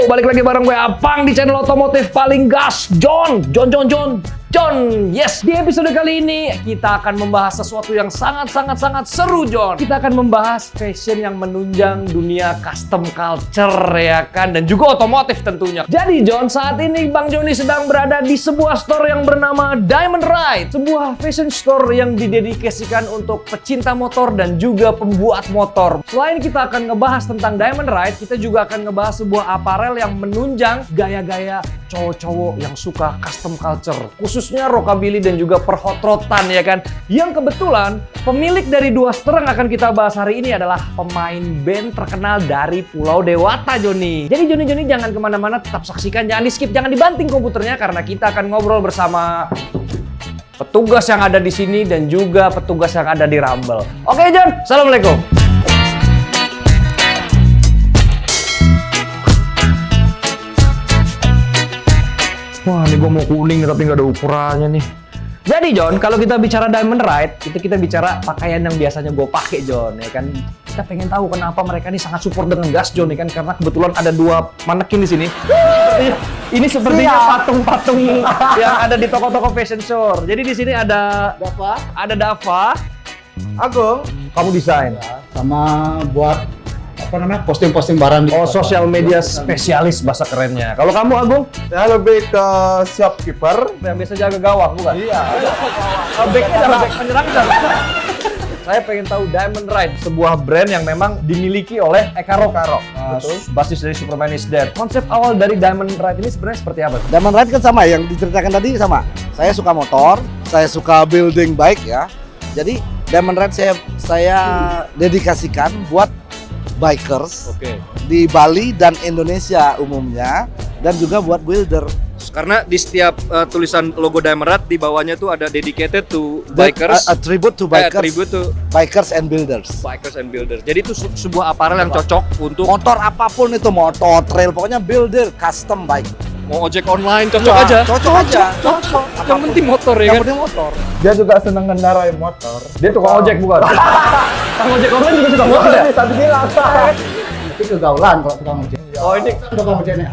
balik lagi bareng gue Apang di channel otomotif paling gas, John. Yes, di episode kali ini kita akan membahas sesuatu yang sangat seru, John. Kita akan membahas fashion yang menunjang dunia custom culture, ya kan, dan juga otomotif tentunya. Jadi, John, saat ini Bang Joni sedang berada di sebuah store yang bernama Diamond Ride, sebuah fashion store yang didedikasikan untuk pecinta motor dan juga pembuat motor. Selain kita akan ngebahas tentang Diamond Ride, kita juga akan ngebahas sebuah apparel yang menunjang gaya-gaya cowok-cowok yang suka custom culture, khususnya rockabilly dan juga perhotrotan, ya kan. Yang kebetulan pemilik dari dua store yang akan kita bahas hari ini adalah pemain band terkenal dari Pulau Dewata, Joni. Jadi Joni jangan kemana-mana, tetap saksikan, jangan di skip, jangan dibanting komputernya karena kita akan ngobrol bersama petugas yang ada di sini dan juga petugas yang ada di Rumble. Oke, John, assalamualaikum. Wah, ini gue mau kuning tapi nggak ada ukurannya nih. Jadi, John, kalau kita bicara Diamond Ride, itu kita bicara pakaian yang biasanya gue pakai, John, ya kan. Kita pengen tahu kenapa mereka ini sangat support dengan gas, John, ya kan, karena kebetulan ada dua manekin di sini. Ini sepertinya patung-patung yang ada di toko-toko fashion store. Jadi di sini ada Dava, Agung, kamu desain, sama buat posting-posting barang di sosial media spesialis bahasa kerennya. Kalau kamu, Agung, saya lebih ke shopkeeper yang biasa jaga gawang, bukan? Iya. Backnya adalah back penyerang. Saya pengen tahu Diamond Ride, sebuah brand yang memang dimiliki oleh Eka Rock. Betul. Basis dari Superman is Dead. Konsep awal dari Diamond Ride ini sebenarnya seperti apa? Diamond Ride kan sama yang diceritakan tadi sama. Saya suka motor, saya suka building bike ya. Jadi Diamond Ride saya dedikasikan buat bikers di Bali dan Indonesia umumnya, dan juga buat builder. Karena di setiap tulisan logo Diamond Ride di bawahnya tuh ada dedicated to bikers, A tribute to bikers, tribute to bikers and builders. bikers and builders. Jadi itu sebuah apparel yang cocok untuk Motor apapun itu, motor trail, pokoknya builder, custom bike. mau ojek online, cocok Ya, aja. Cocok aja. Yang penting motor, ya Yang kan? penting motor. dia juga senang kendarai motor. Dia tukang ojek, bukan? Tukang ojek online juga suka motor ya? Tadi bilang Itu kegaulan kalau tukang ojek. Oh, ini Tukang ojek nih.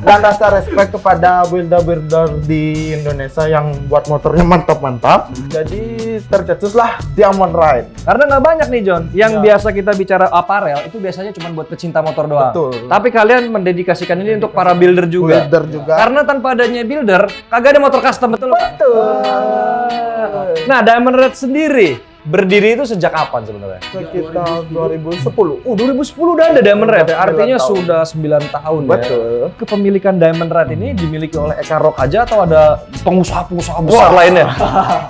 dan rasa respect kepada builder di Indonesia yang buat motornya mantap. Jadi tercetuslah Diamond Ride. karena nggak banyak nih, John, yang Ya. biasa kita bicara apparel itu biasanya cuma buat pecinta motor doang. Betul. Tapi kalian mendedikasikan ini untuk para builder juga. Builder juga. Karena tanpa adanya builder, kagak ada motor custom, betul? Nah, Diamond Ride sendiri berdiri itu sejak kapan sebenarnya? Sekitar 2010. 2010 udah ada Diamond Ride, ya? 9 Artinya tahun. sudah 9 tahun Betul. ya. Kepemilikan Diamond Ride ini dimiliki oleh Eka Rock aja atau ada pengusaha-pengusaha besar lainnya?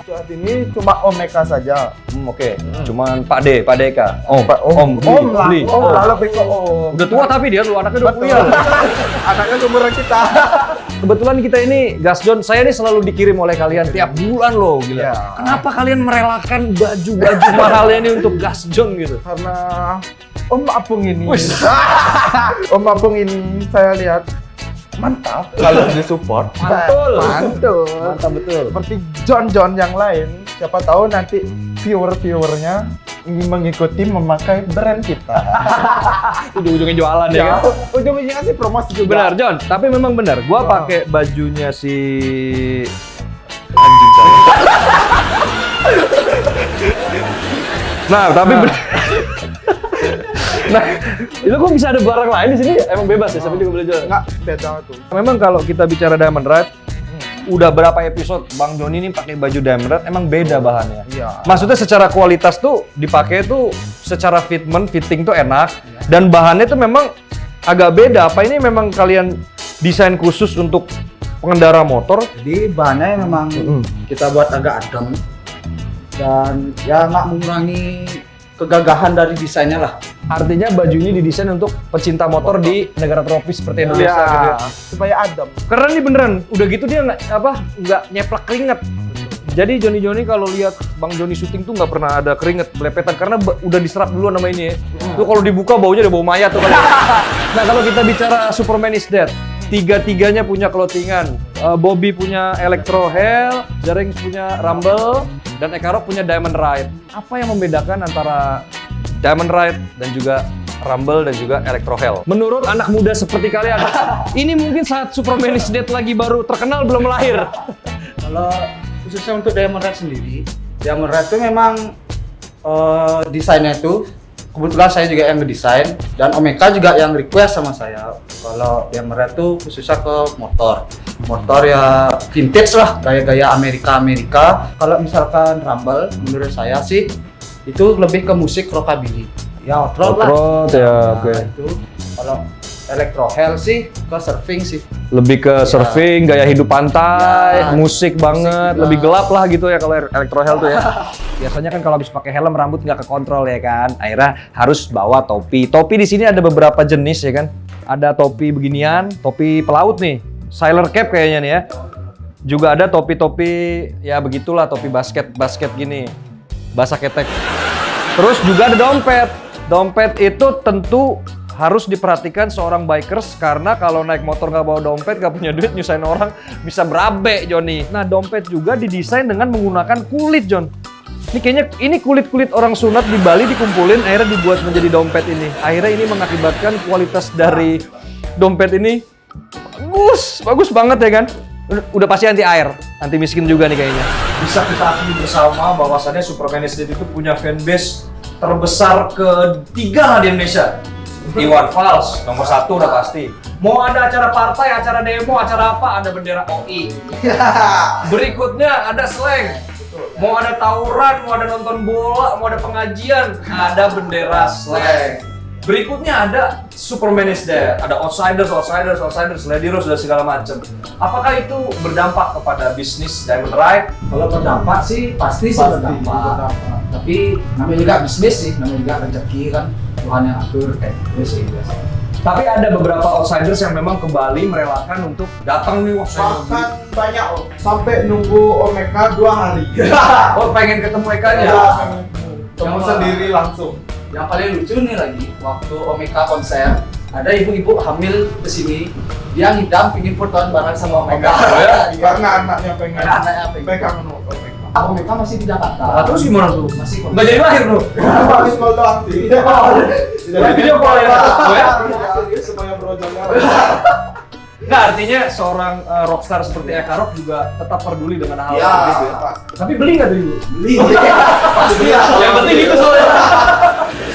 Saat ini cuma Om Eka saja. Oke. Cuman Pak D Eka. Om lah. Beli. Om lah, lebih ke Om. Udah tua tapi dia lu anaknya udah Betul. kuliah. Anaknya seumuran kita. Kebetulan kita ini Gas John, saya ini selalu dikirim oleh kalian tiap bulan loh, gila. Ya. Kenapa kalian merelakan baju mahalnya ini untuk Gas John gitu? Karena Om Apung ini. Wih. Om Apung ini saya lihat mantap kalau disupport. Mantul. Mantap betul. Seperti John yang lain, siapa tahu nanti viewernya mengikuti memakai brand kita. Ujung-ujungnya jualan ya kan? Ujung-ujungnya sih promosi juga. Benar, John. Tapi memang benar. Gua Wow. pakai bajunya si anjing saya. Nah, tapi benar. Nah, itu kok bisa ada barang lain di sini? Emang bebas ya, siapa juga boleh jual. Enggak, beda tuh. Memang kalau kita bicara Diamond Ride, udah berapa episode Bang Joni ini pakai baju Diamond Ride, emang beda bahannya. Iya. Maksudnya secara kualitas tuh dipakai tuh secara fitting tuh enak, dan bahannya tuh memang agak beda. Apa ini memang kalian desain khusus untuk pengendara motor? Jadi bahannya memang kita buat agak adem dan ya nggak mengurangi kegagahan dari desainnya lah. Artinya baju ini didesain untuk pecinta motor di negara tropis seperti Indonesia gitu ya. Supaya adem. Karena ini beneran, udah gitu dia nggak nyeplak keringat. Jadi Joni kalau lihat Bang Joni syuting tuh nggak pernah ada keringet belepetan karena udah diserap duluan sama ini ya. Tuh kalau dibuka baunya udah bau mayat tuh kan. Nah, kalau kita bicara Superman is Dead, tiga-tiganya punya clothingan. Bobby punya Electro Hell, Jarings punya Rumble, dan Eka Rock punya Diamond Ride. Apa yang membedakan antara Diamond Ride dan juga Rumble dan juga Electro Hell. Menurut anak muda seperti kalian, ini mungkin saat Supermanis Death lagi baru terkenal belum lahir. Kalau khususnya untuk Diamond Red sendiri, Diamond Red itu memang desainnya itu kebetulan saya juga yang ngedesain dan Omeka juga yang request sama saya. Kalau Diamond Red itu khususnya ke motor ya vintage lah, gaya-gaya Amerika. Kalau misalkan Rumble, menurut saya sih itu lebih ke musik rockabilly. Ya outroad lah. Outroad ya, oke. Itu kalau Electro Hell sih ke surfing sih. Lebih ke surfing, gaya hidup pantai, Ya, musik banget, juga. lebih gelap lah gitu ya kalau Electro Hell tuh ya. Biasanya kan kalau habis pakai helm rambut nggak kekontrol ya kan. Akhirnya harus bawa topi. Topi di sini ada beberapa jenis ya kan. Ada topi beginian, topi pelaut nih, sailor cap kayaknya nih ya. Juga ada topi-topi ya begitulah, topi basket gini, basah ketek. Terus juga ada dompet. Dompet itu tentu harus diperhatikan seorang bikers karena kalau naik motor nggak bawa dompet, nggak punya duit, nyusahin orang, bisa berabe Joni. Nah dompet juga didesain dengan menggunakan kulit John. Ini kayaknya ini kulit-kulit orang sunat di Bali dikumpulin, akhirnya dibuat menjadi dompet ini. Akhirnya ini mengakibatkan kualitas dari dompet ini bagus banget ya kan. Udah pasti anti air, anti miskin juga nih kayaknya. Bisa kita akui bersama bahwasannya Supermanis Death itu punya fanbase terbesar ketiga di Indonesia. Iwan Fals, nomor 1 udah pasti. Mau ada acara partai, acara demo, acara apa, ada bendera OI. Berikutnya ada slang. Mau ada tawuran, mau ada nonton bola, mau ada pengajian, ada bendera slang. Berikutnya ada Supermanis Death, ada outsiders, Lady Rose dan segala macam. Apakah itu berdampak kepada bisnis Diamond Ride? Kalau berdampak sih pasti berdampak. Tapi namanya juga bisnis sih, namanya juga rezeki kan, Tuhan yang atur kayak gitu sih biasanya. Tapi ada beberapa outsiders yang memang ke Bali merelakan untuk datang nih, wah saya mau beli. Bahkan banyak sampai nunggu Omeka 2 hari. Oh pengen ketemu Eka-nya? Ya, temu sendiri langsung. Yang paling lucu nih lagi, waktu Omeka konser, ada ibu-ibu hamil kesini, dia ngidam pingin fotoan bareng sama Omeka. Karena anaknya pengen Anaknya pengen. pegang Omeka. Omeka masih di Jakarta. Nah, terus gimana tuh? Masih Nggak jadi lahir tuh? Habis call doang sih. Jadi video call ya? Supaya brojolnya. Nggak, artinya seorang rockstar seperti Eka Rock juga tetap peduli dengan hal Ya, seperti itu ya? Tapi beli nggak tuh ibu? beli. Pasti ya. Yang penting itu soalnya.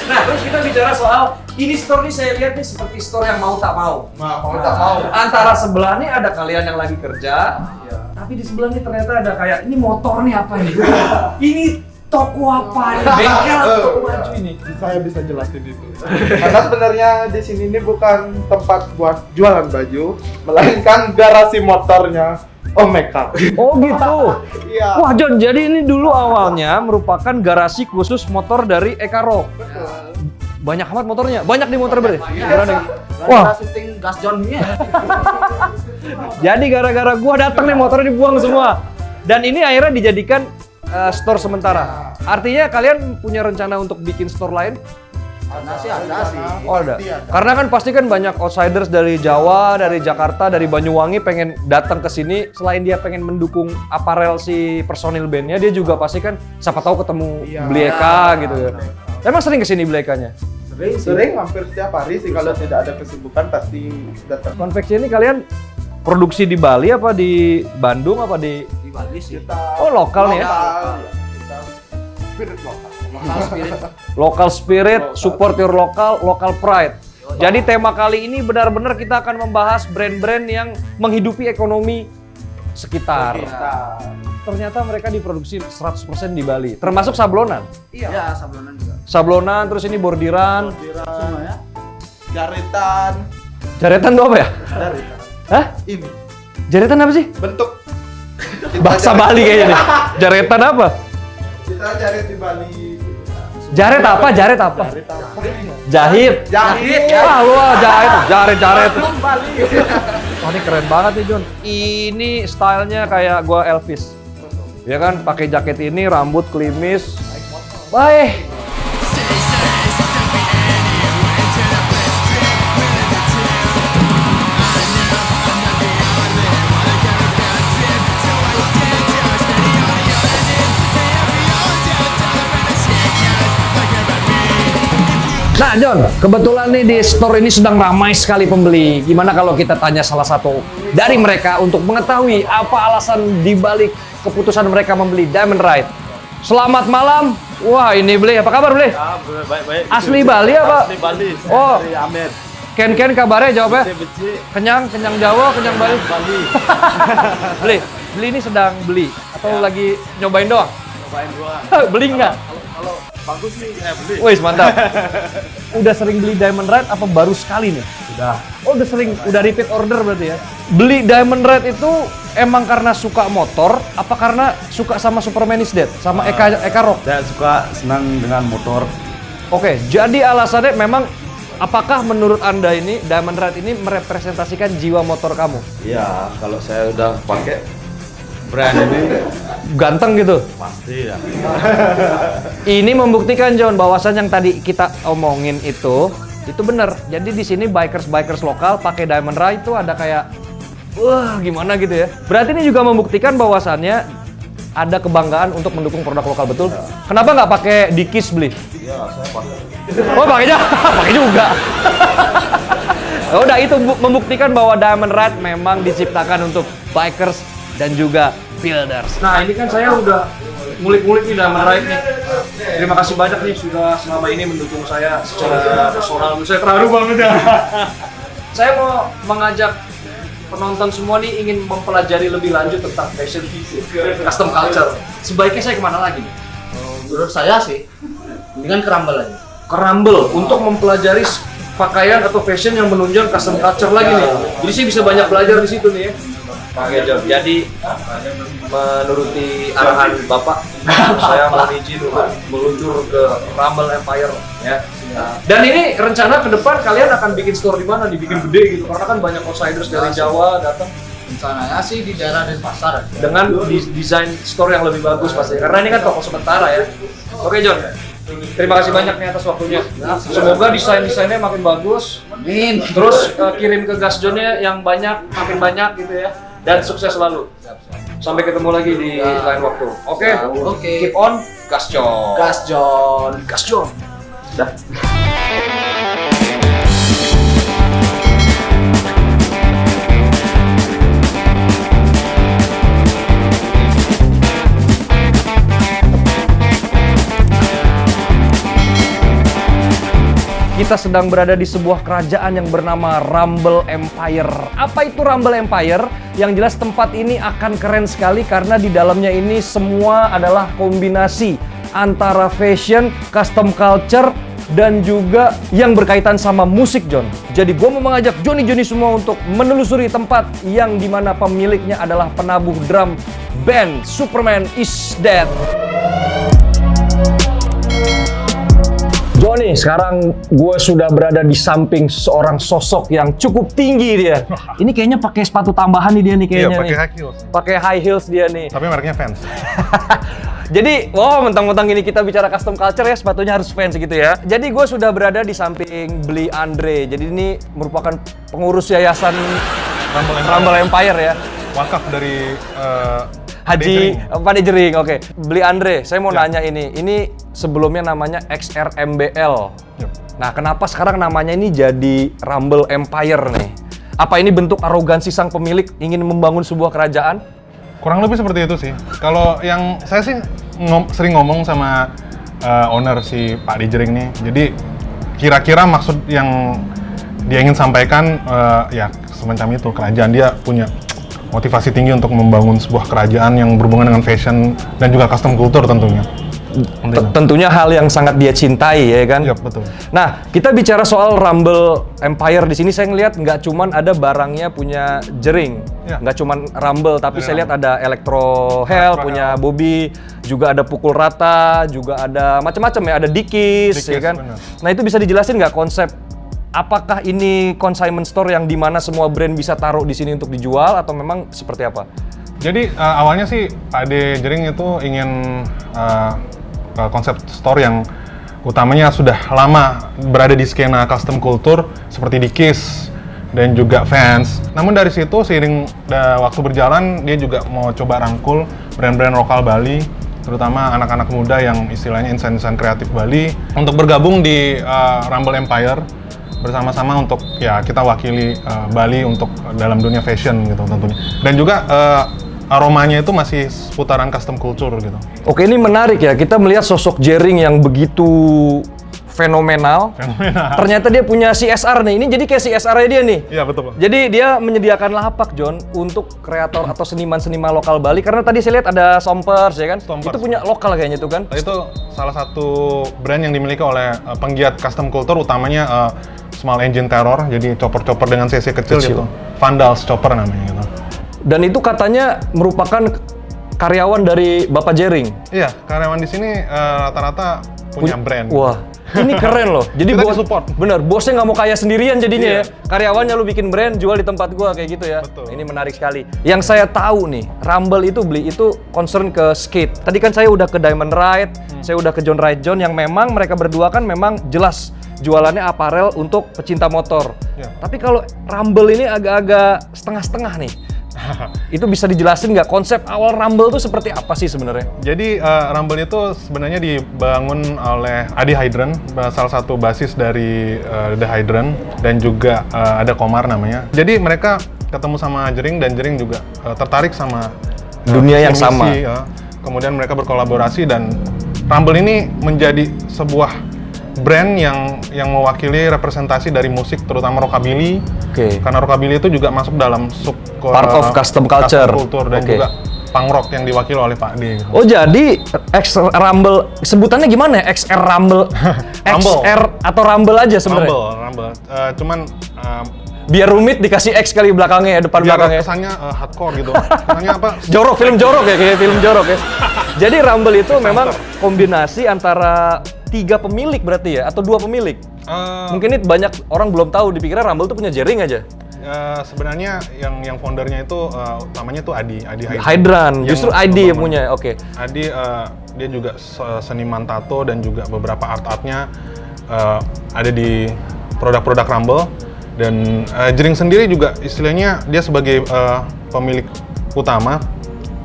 Nah, terus kita bicara soal ini store nih, saya lihat nih seperti store yang mau tak mau. Mau tak mau. Antara sebelah nih ada kalian yang lagi kerja, tapi di sebelah nih ternyata ada kayak ini motor nih apa ini? Ini toko apa ini? Bengkel atau toko baju ini? Saya bisa jelasin itu. Karena sebenarnya di sini ini bukan tempat buat jualan baju, melainkan garasi motornya Omeka. Oh gitu. Iya. Wah John, jadi ini dulu awalnya merupakan garasi khusus motor dari Eka Rock. Banyak amat motornya, banyak di motor berarti. Wah, Wah, syuting gas John-nya. jadi gara-gara gua datang nih motornya dibuang semua. Dan ini akhirnya dijadikan store sementara. Artinya kalian punya rencana untuk bikin store lain? Ada sih. Oh ada. Karena kan pasti kan banyak outsiders dari Jawa, dari Jakarta, dari Banyuwangi pengen datang ke sini. Selain dia pengen mendukung aparel si personil bandnya, dia juga pasti kan siapa tahu ketemu beli Eka gitu ya. Emang sering kesini beli Ekanya? Sering hampir setiap hari sih, kalau tidak ada kesibukan pasti datang. Konveksi ini kalian produksi di Bali apa di Bandung apa di Di Bali sih. Oh lokal nih ya? Kita spirit lokal. Local spirit, support your local pride. Jadi tema kali ini benar-benar kita akan membahas brand-brand yang menghidupi ekonomi sekitar. Ternyata mereka diproduksi 100% di Bali, termasuk sablonan. Iya, sablonan juga. Sablonan, terus ini bordiran. Semuanya. Jaretan. Jaretan itu apa ya? Jaretan. Hah? Ini Jaretan apa sih? bentuk. Bahasa Bali kayaknya nih. Jaretan apa? Kita jaret di Bali. Jaret apa? Jaret apa? Jaret apa? Jahit. Jahit. Wah, lu jaret. Wah, ini keren banget nih, John. Ini stylenya kayak gua Elvis. Ya kan, pakai jaket ini, rambut klimis. Baik. Nah, John, kebetulan nih di store ini sedang ramai sekali pembeli. Gimana kalau kita tanya salah satu dari mereka untuk mengetahui apa alasan dibalik keputusan mereka membeli Diamond Ride. Selamat malam. Wah, ini Beli. Apa kabar, Beli? Baik-baik. Asli Bali apa? Asli Bali. Oh. Dari Amer. Ken kabarnya jawabnya? Beci. Kenyang Jawa, kenyang Bali. Bali. Beli ini sedang beli atau lagi nyobain doang? Cobain doang. Beli nggak? Kalau bagus nih beli. Wih, mantap. Udah sering beli Diamond Ride apa baru sekali nih? Sudah. Oh, udah repeat order berarti ya? Beli Diamond Ride itu emang karena suka motor, apa karena suka sama Superman is Dead, sama Eka Rock? Saya suka senang dengan motor. Oke, jadi alasannya memang apakah menurut Anda ini Diamond Ride ini merepresentasikan jiwa motor kamu? Iya, kalau saya udah pakai brand ini Ganteng gitu? pasti ya. Ini membuktikan John bahwasan yang tadi kita omongin itu benar. Jadi di sini bikers lokal pakai Diamond Ride itu ada kayak wah gimana gitu ya. Berarti ini juga membuktikan bahwasannya ada kebanggaan untuk mendukung produk lokal, betul? Kenapa nggak pakai Dikis Beli? Iya, saya pakai. Oh, pakainya pakai juga. Udah itu membuktikan bahwa Diamond Ride memang diciptakan untuk bikers dan juga builders. Nah, ini kan saya udah ngulik-ngulik nih Diamond Ride nih. Terima kasih banyak nih sudah selama ini mendukung saya secara personal. Saya terharu banget ya. Saya mau mengajak penonton semua nih ingin mempelajari lebih lanjut tentang fashion custom culture. Sebaiknya saya kemana lagi nih? Menurut saya sih, mendingan ke Rumble aja. Ke Rumble untuk mempelajari pakaian atau fashion yang menunjang custom culture lagi nih. Jadi saya bisa banyak belajar di situ nih ya. Oke, John. Jadi menuruti arahan Bapak, saya mohon izin untuk meluncur ke Rumble Empire ya. Dan ini rencana ke depan kalian akan bikin store di mana? Dibikin gede gitu karena kan banyak outsiders dari Jawa datang Rencananya sih di daerah Denpasar. dengan desain store yang lebih bagus pasti. Karena ini kan toko sementara ya. Oke, John. Terima kasih banyak nih atas waktunya. Semoga desain-desainnya makin bagus. Amin. Terus kirim ke Gasjonnya yang makin banyak gitu ya. Dan sukses selalu. Sampai ketemu lagi di lain waktu. Oke. Oke. Keep on Gasjon. Gas John. Gasjon. Dah. Kita sedang berada di sebuah kerajaan yang bernama Rumble Empire. Apa itu Rumble Empire? Yang jelas tempat ini akan keren sekali karena di dalamnya ini semua adalah kombinasi antara fashion, custom culture, dan juga yang berkaitan sama musik, John. Jadi gue mau mengajak Johnny semua untuk menelusuri tempat yang dimana pemiliknya adalah penabuh drum band Superman is Dead. Johnny, sekarang gue sudah berada di samping seorang sosok yang cukup tinggi dia. Ini kayaknya pakai sepatu tambahan nih dia nih kayaknya. Iya, pakai nih. high heels. Pakai high heels dia nih. Tapi mereknya Vans. Jadi, wow, mentang-mentang ini kita bicara custom culture ya, sepatunya harus Vans gitu ya. Jadi gue sudah berada di samping Beli Andre. Jadi ini merupakan pengurus yayasan Rumble Empire ya. Wakaf dari Haji Pade Jering, oke. Beli Andre, saya mau Ya. nanya ini sebelumnya namanya XRMBL. Yep. Nah, kenapa sekarang namanya ini jadi Rumble Empire nih? Apa ini bentuk arogansi sang pemilik ingin membangun sebuah kerajaan? Kurang lebih seperti itu sih. Kalau yang saya sih sering ngomong sama owner si Pak Dijering nih. Jadi kira-kira maksud yang dia ingin sampaikan ya semacam itu. Kerajaan dia punya motivasi tinggi untuk membangun sebuah kerajaan yang berhubungan dengan fashion dan juga custom culture tentunya. Tentunya hal yang sangat dia cintai ya kan? Iya, betul. Nah, kita bicara soal Rumble Empire di sini saya ngelihat nggak cuman ada barangnya punya Jering, Ya. nggak cuman Rumble, tapi Dari saya lihat ada Electro Hell, punya Bobby, juga ada Pukul Rata, juga ada macam-macam ya, ada Dikis, ya Dikis, kan? benar. Nah, itu bisa dijelasin nggak konsep? Apakah ini consignment store yang dimana semua brand bisa taruh di sini untuk dijual atau memang seperti apa? Jadi awalnya sih Pak Ade Jering itu ingin konsep store yang utamanya sudah lama berada di skena custom culture seperti Dikis dan juga Vans. Namun dari situ seiring waktu berjalan dia juga mau coba rangkul brand-brand lokal Bali terutama anak-anak muda yang istilahnya insan-insan kreatif Bali untuk bergabung di Rumble Empire bersama-sama untuk ya kita wakili Bali untuk dalam dunia fashion gitu tentunya. Dan juga aromanya itu masih seputaran custom culture gitu. Oke, ini menarik ya. Kita melihat sosok Jering yang begitu fenomenal. Ternyata dia punya CSR nih. Ini jadi kayak CSR-nya dia nih. Iya, betul, Pak. Jadi dia menyediakan lapak, John, untuk kreator atau seniman-seniman lokal Bali. Karena tadi saya lihat ada Sompers, ya kan? Stompers. Itu punya lokal kayaknya itu kan? Itu salah satu brand yang dimiliki oleh penggiat custom culture, utamanya Small Engine Terror. Jadi chopper-chopper dengan cc kecil gitu. Vandals chopper namanya gitu. Dan itu katanya merupakan karyawan dari Bapak Jering. Iya, karyawan di sini rata-rata punya brand. Wah, ini keren loh. Jadi Kita support. Bener, bosnya nggak mau kaya sendirian jadinya Iya. ya. Karyawannya lu bikin brand, jual di tempat gua kayak gitu ya. Betul. Ini menarik sekali. Yang saya tahu nih, Rumble itu beli itu concern ke skate. Tadi kan saya udah ke Diamond Ride, saya udah ke John Ride John yang memang mereka berdua kan memang jelas jualannya aparel untuk pecinta motor. Iya. Tapi kalau Rumble ini agak-agak setengah-setengah nih. Itu bisa dijelasin nggak konsep awal Rumble itu seperti apa sih sebenarnya? Jadi Rumble itu sebenarnya dibangun oleh Adi Hydran, salah satu basis dari The Hydran, dan juga ada Komar namanya. Jadi mereka ketemu sama Jering dan Jering juga tertarik sama Dunia yang visi sama. misi, kemudian mereka berkolaborasi dan Rumble ini menjadi sebuah brand yang mewakili representasi dari musik terutama rockabilly. Oke. Karena rockabilly itu juga masuk dalam sub Part of custom culture. dan Oke. juga punk rock yang diwakili oleh Pak D. Oh jadi X Rumble sebutannya gimana ya? XR Rumble, Rumble. XR atau Rumble aja sebenarnya? Rumble. Cuman Biar rumit dikasih X kali belakangnya ya, depan biar belakangnya. kesannya hardcore gitu. Kesannya apa? Jorok, film jorok ya, kayak film jorok ya. Jadi Rumble itu memang kombinasi antara 3 pemilik berarti ya, atau 2 pemilik? Mungkin ini banyak orang belum tahu, dipikirnya Rumble tuh punya Jering aja. Sebenarnya yang foundernya itu namanya tuh Adi Hydran, Yang justru ID yang membangun. punya, oke. Adi dia juga seniman tato dan juga beberapa art-artnya ada di produk-produk Rumble. Dan Jering sendiri juga istilahnya dia sebagai pemilik utama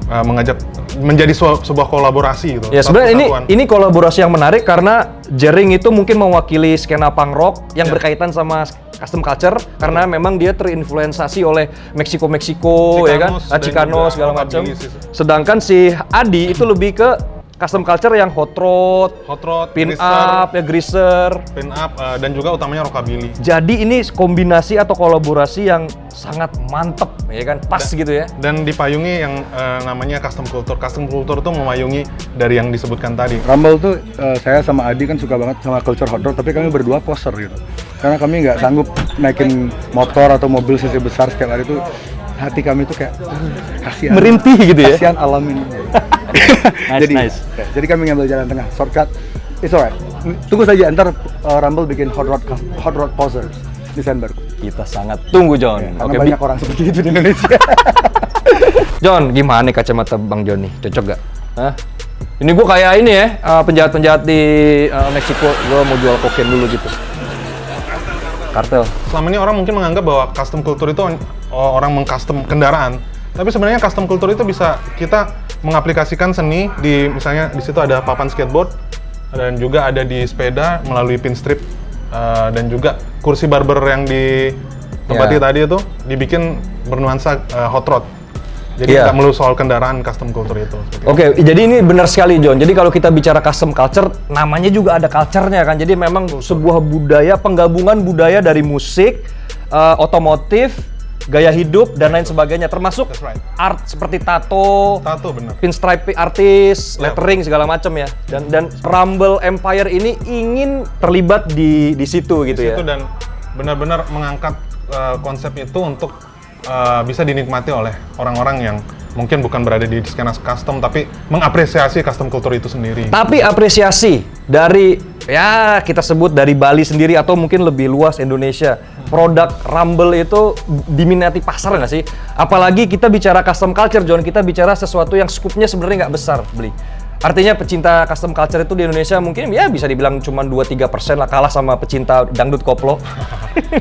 mengajak menjadi sebuah kolaborasi gitu. Ya sebenarnya ini kolaborasi yang menarik karena Jering itu mungkin mewakili skena punk rock yang berkaitan sama custom culture karena memang dia terinfluensasi oleh Meksiko ya kan, Chicanos dan Chicano juga segala macam. rockabilly sih. Sedangkan si Adi itu lebih ke custom culture yang hot rod, pin up, ya greaser. Pin up dan juga utamanya rockabilly. Jadi ini kombinasi atau kolaborasi yang sangat mantep, ya kan, pas gitu ya. Dan dipayungi yang namanya custom culture. Custom culture tuh memayungi dari yang disebutkan tadi. Rumble tuh saya sama Adi kan suka banget sama culture hot rod, tapi kami berdua poser gitu. Karena kami nggak sanggup naikin motor atau mobil cc besar setiap hari tuh, hati kami tuh kayak kasihan. Merintih gitu ya. Kasihan alam ini. Nice. Jadi kami ngambil jalan tengah, shortcut. It's alright. Tunggu saja ntar Rumble bikin hot rod posers Desember. Kita sangat tunggu John. Karena banyak orang seperti itu di Indonesia. John, gimana nih kacamata Bang John nih? Cocok gak? Hah? Ini gue kayak ini ya, penjahat-penjahat di Meksiko. Gue mau jual kokain dulu gitu. Kartel. Selama ini orang mungkin menganggap bahwa custom culture itu orang mengcustom kendaraan. Tapi sebenarnya custom culture itu bisa kita mengaplikasikan seni di misalnya di situ ada papan skateboard dan juga ada di sepeda melalui pin strip dan juga kursi barber yang di tempat Ya. tadi itu dibikin bernuansa hot rod. Jadi Ya. nggak melulu soal kendaraan custom culture itu. Oke, jadi ini benar sekali John. Jadi kalau kita bicara custom culture, namanya juga ada culture-nya kan. Jadi memang sebuah budaya, penggabungan budaya dari musik, otomotif, gaya hidup dan lain sebagainya. Termasuk That's right. art seperti tato, Bener. pinstripe artis, Yep. lettering segala macam ya. Dan Rumble Empire ini ingin terlibat di situ gitu Di ya. situ dan benar-benar mengangkat konsep itu untuk bisa dinikmati oleh orang-orang yang mungkin bukan berada di skena custom tapi mengapresiasi custom culture itu sendiri. Tapi apresiasi dari ya kita sebut dari Bali sendiri atau mungkin lebih luas Indonesia, produk Rumble itu diminati pasar nggak sih? Apalagi kita bicara custom culture, John, kita bicara sesuatu yang skupnya sebenarnya nggak besar, beli. Artinya pecinta custom culture itu di Indonesia mungkin ya bisa dibilang cuma 2-3% lah, kalah sama pecinta dangdut koplo.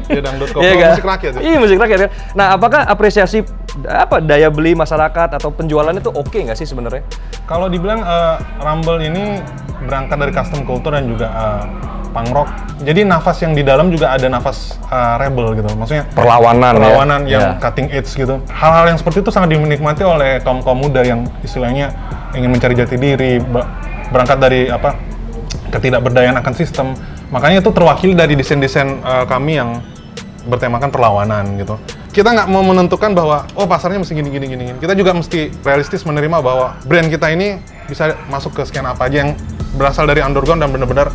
Ya dangdut koplo, Iya kan? musik rakyat ya. Iya, musik rakyat kan. Nah, apakah apresiasi daya beli masyarakat atau penjualannya tuh oke nggak sih sebenarnya? Kalau dibilang Rumble ini berangkat dari custom culture dan juga punk rock. Jadi nafas yang di dalam juga ada nafas rebel gitu. Maksudnya perlawanan yang cutting edge gitu. Hal-hal yang seperti itu sangat dinikmati oleh kaum muda yang istilahnya ingin mencari jati diri, berangkat dari ketidakberdayaan akan sistem. Makanya itu terwakili dari desain-desain kami yang bertemakan perlawanan gitu. Kita nggak mau menentukan bahwa pasarnya mesti gini. Kita juga mesti realistis menerima bahwa brand kita ini bisa masuk ke sekian apa aja yang berasal dari underground dan benar-benar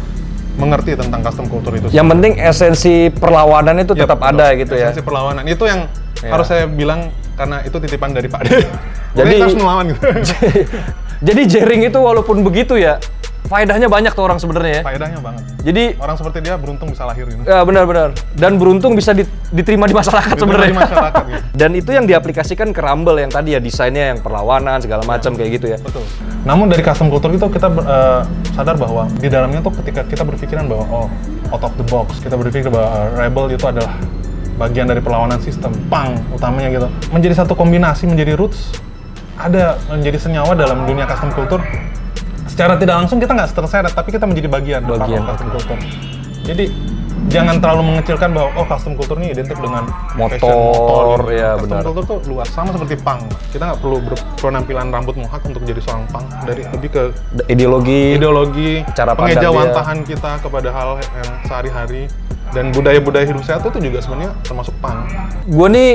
mengerti tentang custom culture itu. Yang penting esensi perlawanan itu tetap ada gitu ya. Esensi perlawanan itu yang harus saya bilang karena itu titipan dari Pak De. Jadi kita harus melawan gitu. Jadi Jering itu walaupun begitu ya, faedahnya banyak tuh orang sebenarnya ya. Faedahnya banget. Jadi orang seperti dia beruntung bisa lahir ini. Ya benar-benar. Dan beruntung bisa diterima di masyarakat sebenarnya. Di masyarakat gitu. Dan itu yang diaplikasikan ke Rumble yang tadi ya, desainnya yang perlawanan segala macam kayak gitu ya. Betul. Namun dari custom culture itu kita sadar bahwa di dalamnya tuh ketika kita berpikiran bahwa out of the box, kita berpikir bahwa rebel itu adalah bagian dari perlawanan sistem, punk utamanya gitu. Menjadi satu kombinasi, menjadi roots, ada menjadi senyawa dalam dunia custom culture. Secara tidak langsung kita nggak terseret, tapi kita menjadi bagian custom culture. Jadi jangan terlalu mengecilkan bahwa custom culture ini identik dengan motor fashion, ya custom benar. culture tuh luas, sama seperti punk. Kita nggak perlu berpenampilan rambut mohak untuk jadi seorang punk. Dari lebih ke ideologi, cara pandang pengejawantahan kita kepada hal yang sehari-hari dan budaya-budaya hidup sehat itu juga sebenarnya termasuk punk. Gue nih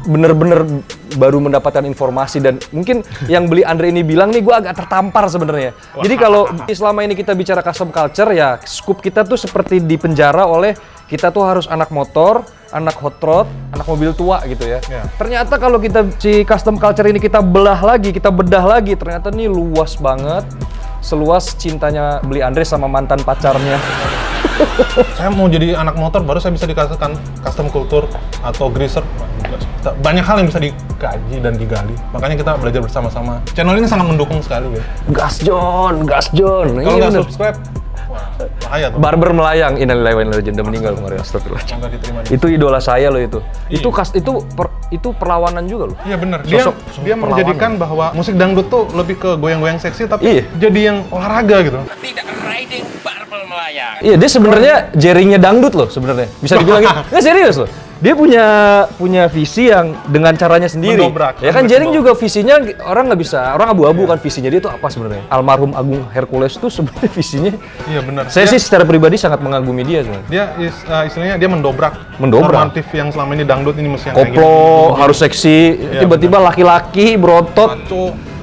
bener-bener baru mendapatkan informasi dan mungkin yang beli Andre ini bilang nih gue agak tertampar sebenarnya. Jadi kalau selama ini kita bicara custom culture ya scoop kita tuh seperti di penjara oleh kita tuh harus anak motor, anak hot rod, anak mobil tua gitu ya. Ternyata kalau kita si custom culture ini kita bedah lagi, ternyata nih luas banget. Seluas cintanya beli Andre sama mantan pacarnya. Saya mau jadi anak motor baru saya bisa dikasihkan custom culture atau greaser. Banyak hal yang bisa dikaji dan digali. Makanya kita belajar bersama-sama. Channel ini sangat mendukung sekali ya. Gas John. Kalau nggak subscribe, bahaya tuh. Barber melayang, innalillahi wa inna ilaihi raji'un, udah meninggal kemarin, astagfirullah. Nggak diterima. Itu idola saya loh itu. Iya. Itu perlawanan juga loh. Iya benar. Sosok Dia menjadikan bahwa musik dangdut tuh lebih ke goyang-goyang seksi tapi jadi yang olahraga gitu. Tidak riding barbel melayang. Iya, dia sebenarnya Jeringnya dangdut loh sebenarnya. Bisa dibilang gitu. Nggak serius loh. Dia punya visi yang dengan caranya sendiri. Mendobrak. Ya kan Jering juga visinya orang nggak bisa, orang abu-abu kan visinya dia itu apa sebenarnya. Almarhum Agung Hercules tuh sebenarnya visinya. Iya benar. Saya sih secara pribadi sangat mengagumi dia sebenarnya. Dia istilahnya dia mendobrak normatif yang selama ini dangdut ini mesti yang kayak koplo, harus seksi, tiba-tiba laki-laki berotot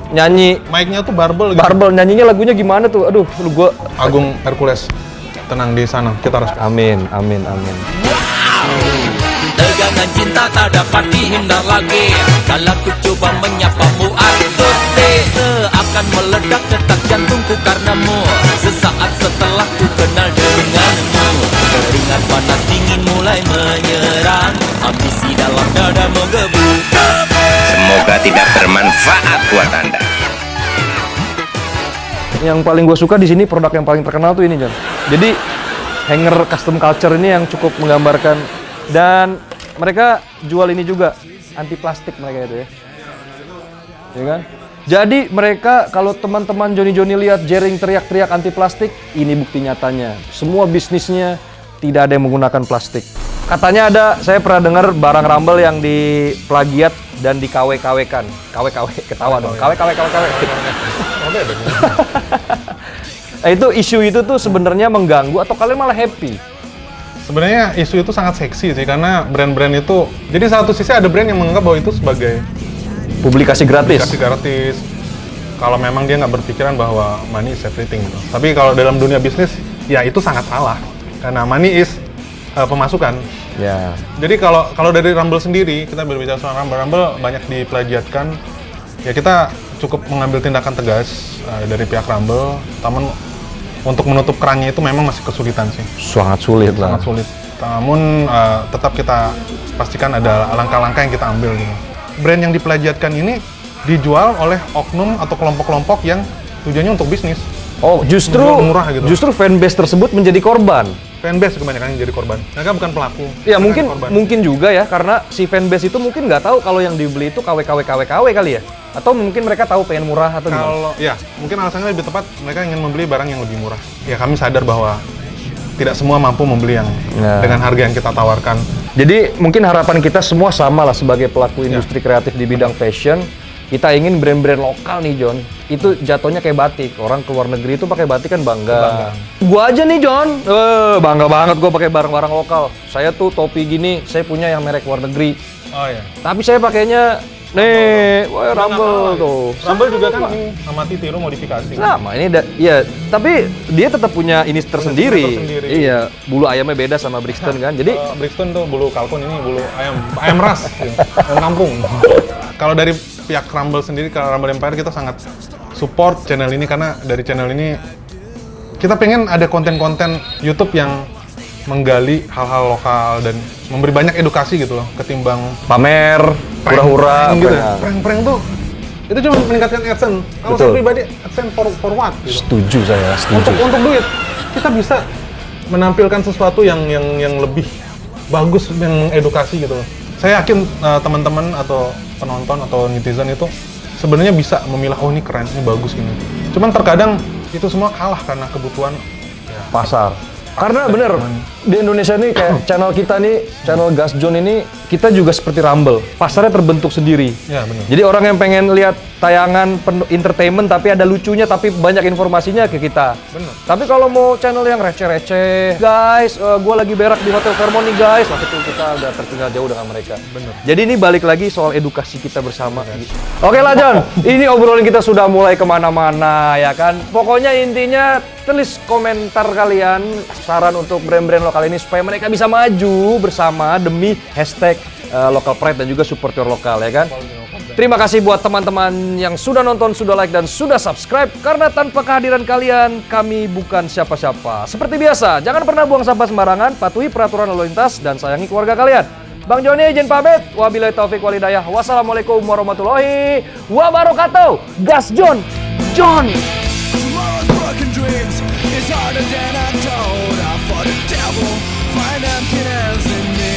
nyanyi. Mic-nya tuh barbel gitu. Barbel nyanyinya lagunya gimana tuh? Aduh, gua Agung Hercules. Tenang di sana. Kita harus amin. Tegangan cinta tak dapat dihindar lagi. Kalau ku coba menyapamu aku seakan meledak detak jantungku karenamu. Sesaat setelah ku kenal denganmu, keringat panas dingin mulai menyerang. Ambisi dalam dada menggebu. Semoga tidak bermanfaat buat Anda. Yang paling gue suka di sini produk yang paling terkenal tuh ini, John. Jadi hanger custom culture ini yang cukup menggambarkan, dan mereka jual ini juga anti plastik mereka itu ya kan? Jadi mereka kalau teman-teman Joni lihat Jering teriak-teriak anti plastik, ini bukti nyatanya. Semua bisnisnya tidak ada yang menggunakan plastik. Katanya ada, saya pernah dengar barang Rumble yang diplagiat dan di KW-KW-kan. KW-KW, ketawa dong. KW. Nah, itu isu itu tuh sebenarnya mengganggu atau kalian malah happy? Sebenarnya isu itu sangat seksi sih karena brand-brand itu, jadi satu sisi ada brand yang menganggap bahwa itu sebagai publikasi gratis. Kalau memang dia nggak berpikiran bahwa money is everything gitu. Tapi kalau dalam dunia bisnis ya itu sangat salah karena money is pemasukan. Ya. Jadi kalau dari Rumble sendiri, kita berbicara soal Rumble banyak diplagiatkan. Ya kita cukup mengambil tindakan tegas dari pihak Rumble. Namun untuk menutup kerannya itu memang masih kesulitan sih. Sangat sulit lah. Sangat sulit. Namun tetap kita pastikan ada langkah-langkah yang kita ambil gitu. Brand yang diplagiatkan ini dijual oleh oknum atau kelompok-kelompok yang tujuannya untuk bisnis. Oh, justru murah gitu. Justru fanbase tersebut menjadi korban. fanbase kebanyakan yang jadi korban. Mereka bukan pelaku. Ya mereka mungkin korban. mungkin juga ya karena si fanbase itu mungkin nggak tahu kalau yang dibeli itu KW kali ya. Atau mungkin mereka tahu pengen murah atau gimana? Kalau ya mungkin alasannya lebih tepat mereka ingin membeli barang yang lebih murah. Ya kami sadar bahwa tidak semua mampu membeli yang dengan harga yang kita tawarkan. Jadi mungkin harapan kita semua sama lah sebagai pelaku industri kreatif di bidang fashion. Kita ingin brand-brand lokal nih John, itu jatuhnya kayak batik. Orang ke luar negeri itu pakai batik kan bangga. Gua aja nih John, bangga banget gua pakai barang-barang lokal. Saya tuh topi gini, saya punya yang merek luar negeri. Oh ya. Tapi saya pakainya nih, wah Rumble tuh. Rumble juga kan ini amati tiru modifikasi. Sama ini ya, tapi dia tetap punya ini tersendiri. tersendiri. Iya, bulu ayamnya beda sama Brixton kan. Jadi Brixton tuh bulu kalkun, ini bulu ayam ras, ayam kampung. Kalau dari pihak Rumble sendiri, kalau Rumble Empire kita sangat support channel ini karena dari channel ini kita pengen ada konten-konten YouTube yang menggali hal-hal lokal dan memberi banyak edukasi gitu loh ketimbang pamer, hura-hura, gitu. Prank-prank tuh itu cuma meningkatkan AdSense. Kalau saya pribadi AdSense for what gitu. Setuju saya, setuju. Untuk duit kita bisa menampilkan sesuatu yang lebih bagus dan mengedukasi gitu loh. Saya yakin teman-teman atau penonton atau netizen itu sebenarnya bisa memilah, oh ini keren, ini bagus gini. Cuman terkadang itu semua kalah karena kebutuhan pasar. Karena bener, di Indonesia nih kayak channel kita nih, channel Gas John ini, kita juga seperti Rumble. Pasarnya terbentuk sendiri. Ya, bener. Jadi orang yang pengen lihat tayangan entertainment tapi ada lucunya tapi banyak informasinya ke kita. Bener. Tapi kalau mau channel yang receh-receh, guys, gua lagi berak di Hotel Fairmont nih guys, waktu itu kita udah tertinggal jauh dengan mereka. Bener. Jadi ini balik lagi soal edukasi kita bersama. Oke lah John, ini obrolan kita sudah mulai kemana-mana ya kan. Pokoknya intinya tulis komentar kalian saran untuk brand-brand lokal ini supaya mereka bisa maju bersama demi hashtag local pride dan juga support your lokal ya kan. Terima kasih buat teman-teman yang sudah nonton, sudah like dan sudah subscribe karena tanpa kehadiran kalian kami bukan siapa-siapa. Seperti biasa, jangan pernah buang sampah sembarangan, patuhi peraturan lalu lintas dan sayangi keluarga kalian. Bang Joni izin pamit. Wabillahi taufik walhidayah. Wassalamualaikum warahmatullahi wabarakatuh. Gas John. Tomorrow's broken dreams is harder than I told. I fought the devil, find emptiness in me.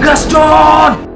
Gas John.